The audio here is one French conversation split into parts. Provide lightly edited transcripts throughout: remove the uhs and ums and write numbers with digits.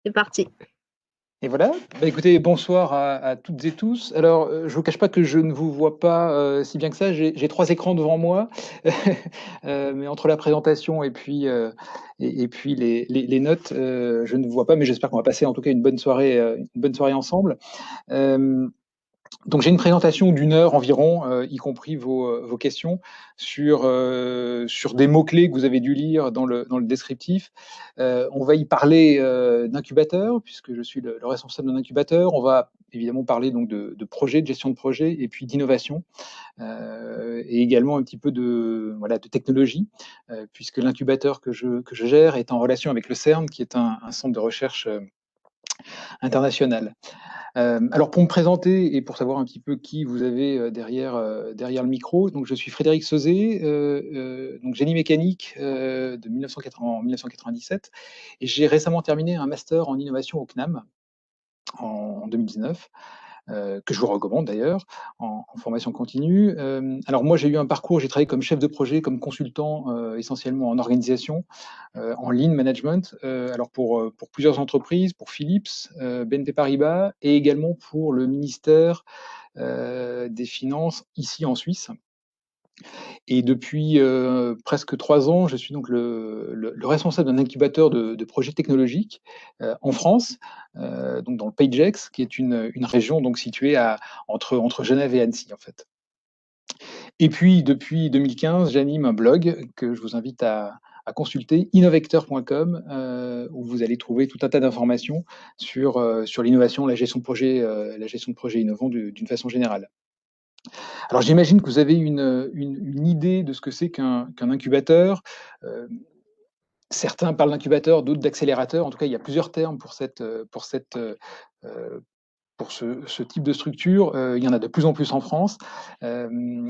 C'est parti. Et voilà. Bah, écoutez, bonsoir à toutes et tous. Alors, je vous cache pas que je ne vous vois pas, si bien que ça. J'ai 3 écrans devant moi, mais entre la présentation et puis les notes, je ne vous vois pas, mais j'espère qu'on va passer en tout cas une bonne soirée ensemble. Hem Donc j'ai une présentation d'1 heure environ, y compris vos questions sur des mots-clés que vous avez dû lire dans le descriptif. On va y parler, d'incubateur, puisque je suis le responsable d'un incubateur. On va évidemment parler donc de projets, de gestion de projet et puis d'innovation, et également un petit peu de technologie, puisque l'incubateur que je gère est en relation avec le CERN, qui est un centre de recherche, international. Alors pour me présenter et pour savoir un petit peu qui vous avez, derrière le micro, donc je suis Frédéric Sauzet, donc génie mécanique, de 1997, et j'ai récemment terminé un master en innovation au CNAM en 2019, que je vous recommande d'ailleurs, en formation continue. Alors moi, j'ai eu un parcours, j'ai travaillé comme chef de projet, comme consultant, essentiellement en organisation, en lean management, alors pour plusieurs entreprises, pour Philips, BNP Paribas, et également pour le ministère, des Finances ici en Suisse. Et depuis, presque 3 ans, je suis donc le responsable d'un incubateur de projets technologiques, en France, donc dans le Pays de Gex, qui est une région donc située entre Genève et Annecy, en fait. Et puis depuis 2015, j'anime un blog que je vous invite à consulter, innovecteur.com, où vous allez trouver tout un tas d'informations sur l'innovation, la gestion de projets innovants d'une façon générale. Alors j'imagine que vous avez une idée de ce que c'est qu'un incubateur. Euh, Certains parlent d'incubateur, d'autres d'accélérateur. En tout cas, il y a plusieurs termes euh, pour ce type de structure. Il y en a de plus en plus en France. Euh,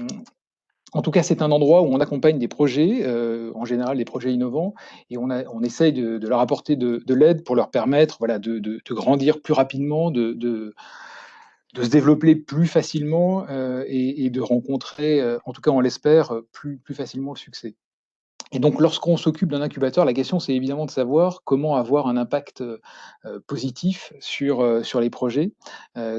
En tout cas, c'est un endroit où on accompagne des projets, en général des projets innovants, et on essaye de leur apporter de l'aide pour leur permettre, voilà, de grandir plus rapidement, de se développer plus facilement, et de rencontrer, en tout cas on l'espère, plus facilement le succès. Et donc, lorsqu'on s'occupe d'un incubateur, la question, c'est évidemment de savoir comment avoir un impact, positif sur les projets,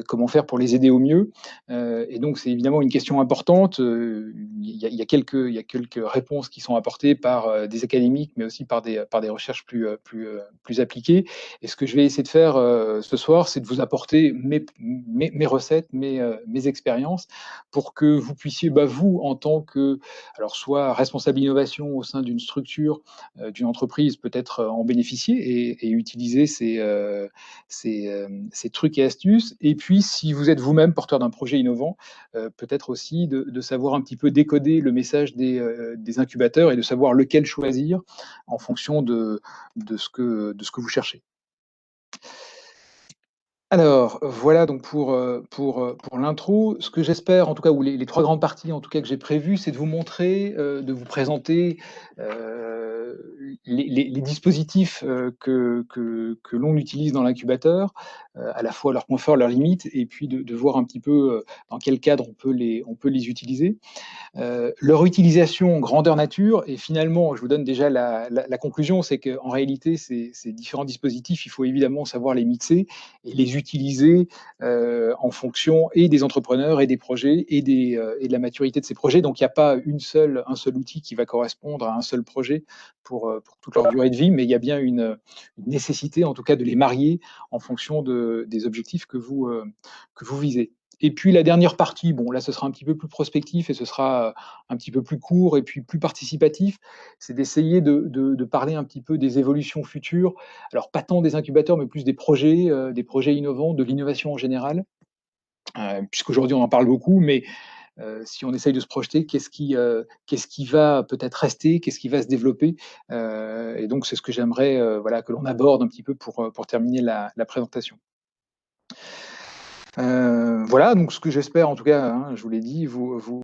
comment faire pour les aider au mieux. Et donc, c'est évidemment une question importante. Il y a quelques réponses qui sont apportées par des académiques, mais aussi par des recherches plus appliquées. Et ce que je vais essayer de faire ce soir, c'est de vous apporter mes recettes, mes expériences, pour que vous puissiez, bah, vous, en tant que alors soit responsable innovation au sein d'une structure, d'une entreprise, peut-être en bénéficier et utiliser ces trucs et astuces. Et puis, si vous êtes vous-même porteur d'un projet innovant, peut-être aussi de savoir un petit peu décoder le message des incubateurs et de savoir lequel choisir en fonction de ce que vous cherchez. Alors, voilà donc pour l'intro. Ce que j'espère, en tout cas, ou les 3 grandes parties, en tout cas, que j'ai prévues, c'est de vous montrer, de vous présenter, les dispositifs, que l'on utilise dans l'incubateur, à la fois leurs points forts, leurs limites, et puis de voir un petit peu, dans quel cadre on peut les utiliser. Leur utilisation grandeur nature, et finalement, je vous donne déjà la conclusion, c'est qu'en réalité, ces différents dispositifs, il faut évidemment savoir les mixer et les utiliser en fonction et des entrepreneurs et des projets et de la maturité de ces projets. Donc, il n'y a pas un seul outil qui va correspondre à un seul projet pour toute leur durée de vie, mais il y a bien une nécessité, en tout cas, de les marier en fonction des objectifs que vous visez. Et puis la dernière partie, bon là ce sera un petit peu plus prospectif et ce sera un petit peu plus court et puis plus participatif, c'est d'essayer de parler un petit peu des évolutions futures. Alors pas tant des incubateurs, mais plus des projets innovants, de l'innovation en général, puisqu'aujourd'hui on en parle beaucoup, mais si on essaye de se projeter, qu'est-ce qui va peut-être rester, qu'est-ce qui va se développer, et donc c'est ce que j'aimerais, voilà, que l'on aborde un petit peu pour terminer la présentation. Voilà, donc ce que j'espère, en tout cas, hein, je vous l'ai dit, vous